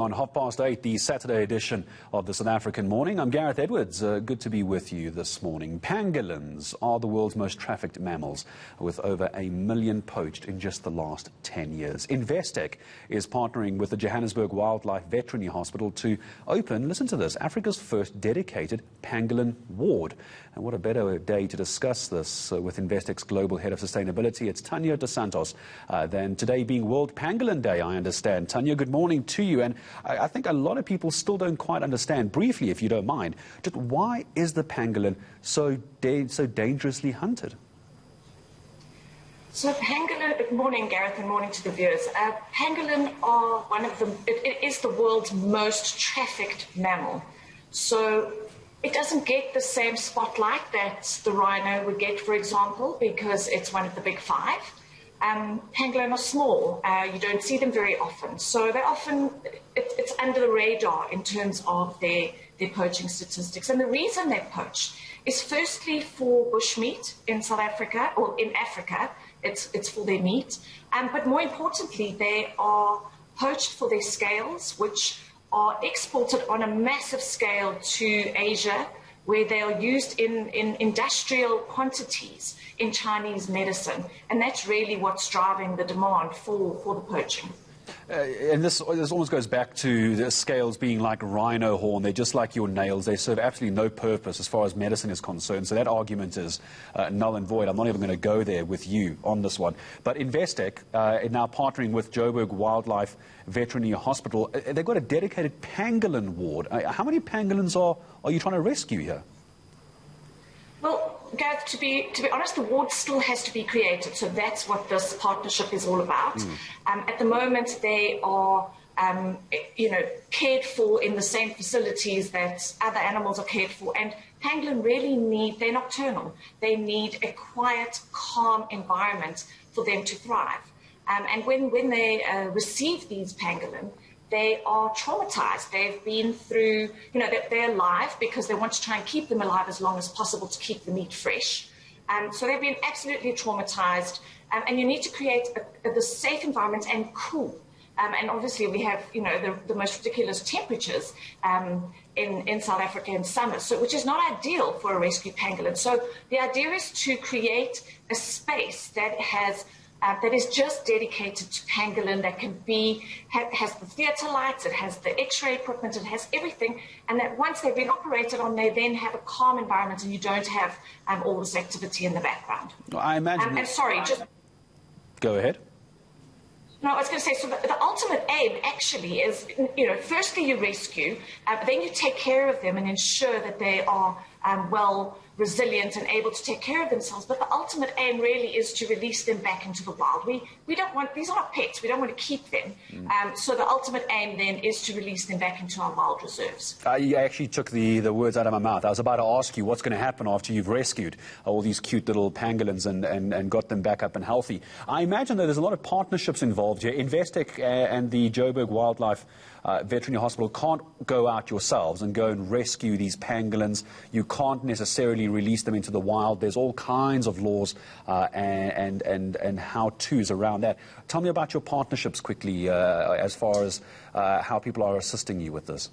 On 8:30, the Saturday edition of the South African Morning. I'm Gareth Edwards. Good to be with you this morning. Pangolins are the world's most trafficked mammals, with over 1 million poached in just the last 10 years. Investec is partnering with the Johannesburg Wildlife Veterinary Hospital to open, listen to this, Africa's first dedicated pangolin ward. And what a better day to discuss this with Investec's Global Head of Sustainability. It's Tanya dos Santos. Than today being World Pangolin Day, I understand. Tanya, good morning to you. And I think a lot of people still don't quite understand, briefly, if you don't mind, just why is the pangolin so dangerously hunted? So pangolin, good morning Gareth and morning to the viewers. Pangolin are it is the world's most trafficked mammal. So it doesn't get the same spotlight that the rhino would get, for example, because it's one of the big five. Pangolin are small, you don't see them very often, so they're often, it's under the radar in terms of their poaching statistics. And the reason they're poached is firstly for bushmeat in South Africa, or in Africa, it's for their meat, but more importantly, they are poached for their scales, which are exported on a massive scale to Asia, where they are used in industrial quantities in Chinese medicine. And that's really what's driving the demand for the poaching. And this almost goes back to the scales being like rhino horn. They're just like your nails. They serve absolutely no purpose as far as medicine is concerned. So that argument is null and void. I'm not even going to go there with you on this one. But Investec, now partnering with Joburg Wildlife Veterinary Hospital, they've got a dedicated pangolin ward. How many pangolins are you trying to rescue here? Well, Gareth, to be honest, the ward still has to be created, so that's what this partnership is all about. At the moment, they are, cared for in the same facilities that other animals are cared for, and pangolin really they're nocturnal. They need a quiet, calm environment for them to thrive. And when they receive these pangolin, they are traumatized. They've been through, they're alive because they want to try and keep them alive as long as possible to keep the meat fresh. So they've been absolutely traumatized. And you need to create the safe environment and cool. And obviously we have, the most ridiculous temperatures in South Africa in summer, which is not ideal for a rescue pangolin. So the idea is to create a space that is just dedicated to pangolin, that can has the theatre lights, it has the X-ray equipment, it has everything, and that once they've been operated on, they then have a calm environment and you don't have all this activity in the background. I imagine. And sorry, just go ahead. No, I was going to say, so the ultimate aim actually is, firstly you rescue, then you take care of them and ensure that they are resilient and able to take care of themselves. But the ultimate aim really is to release them back into the wild. We don't want, these are not pets, we don't want to keep them. So the ultimate aim then is to release them back into our wild reserves. You actually took the words out of my mouth. I was about to ask you what's going to happen after you've rescued all these cute little pangolins and got them back up and healthy. I imagine that there's a lot of partnerships involved here. Investec and the Joburg Wildlife Veterinary Hospital can't go out yourselves and go and rescue these pangolins. You can't necessarily release them into the wild. There's all kinds of laws and how-tos around that. Tell me about your partnerships quickly as far as how people are assisting you with this.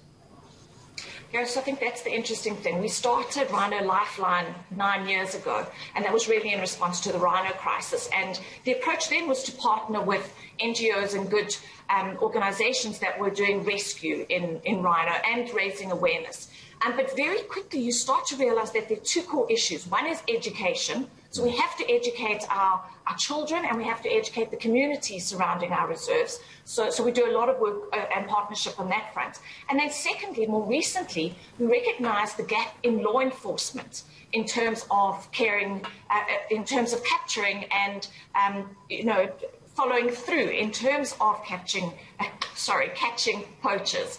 Yes, I think that's the interesting thing. We started Rhino Lifeline 9 years ago, and that was really in response to the rhino crisis. And the approach then was to partner with NGOs and good organizations that were doing rescue in rhino and raising awareness. But very quickly you start to realize that there are two core issues. One is education. So we have to educate our children, and we have to educate the communities surrounding our reserves. So we do a lot of work and partnership on that front. And then secondly, more recently, we recognize the gap in law enforcement in terms of caring, in terms of capturing and, following through in terms of catching poachers.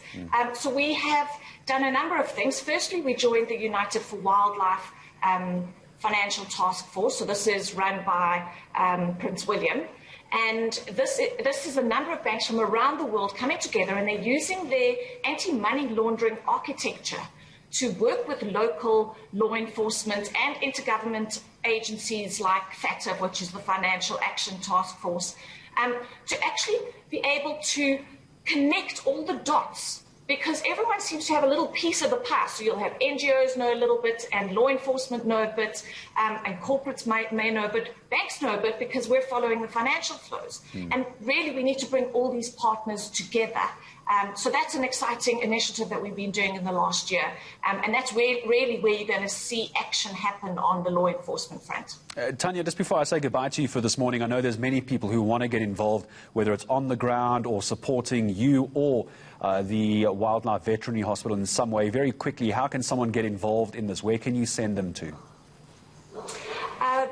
So we have done a number of things. Firstly, we joined the United for Wildlife Financial Task Force. So this is run by Prince William. And this is a number of banks from around the world coming together, and they're using their anti-money laundering architecture to work with local law enforcement and intergovernment agencies like FATF, which is the Financial Action Task Force, to actually be able to connect all the dots, because everyone seems to have a little piece of the pie. So you'll have NGOs know a little bit, and law enforcement know a bit, and corporates may know a bit, banks know a bit, because we're following the financial flows. And really, we need to bring all these partners together. So that's an exciting initiative that we've been doing in the last year. And that's really where you're going to see action happen on the law enforcement front. Tanya, just before I say goodbye to you for this morning, I know there's many people who want to get involved, whether it's on the ground or supporting you or the Wildlife Veterinary Hospital in some way. Very quickly, how can someone get involved in this? Where can you send them to?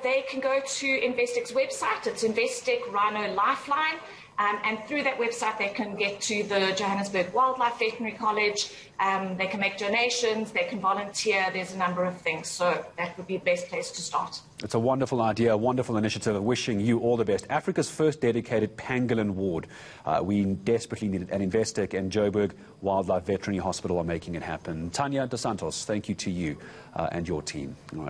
They can go to Investec's website. It's Investec Rhino Lifeline. And through that website, they can get to the Johannesburg Wildlife Veterinary College. They can make donations. They can volunteer. There's a number of things. So that would be the best place to start. It's a wonderful idea, a wonderful initiative. Wishing you all the best. Africa's first dedicated pangolin ward. We desperately need it. And Investec and Joburg Wildlife Veterinary Hospital are making it happen. Tanya dos Santos, thank you to you and your team. All right.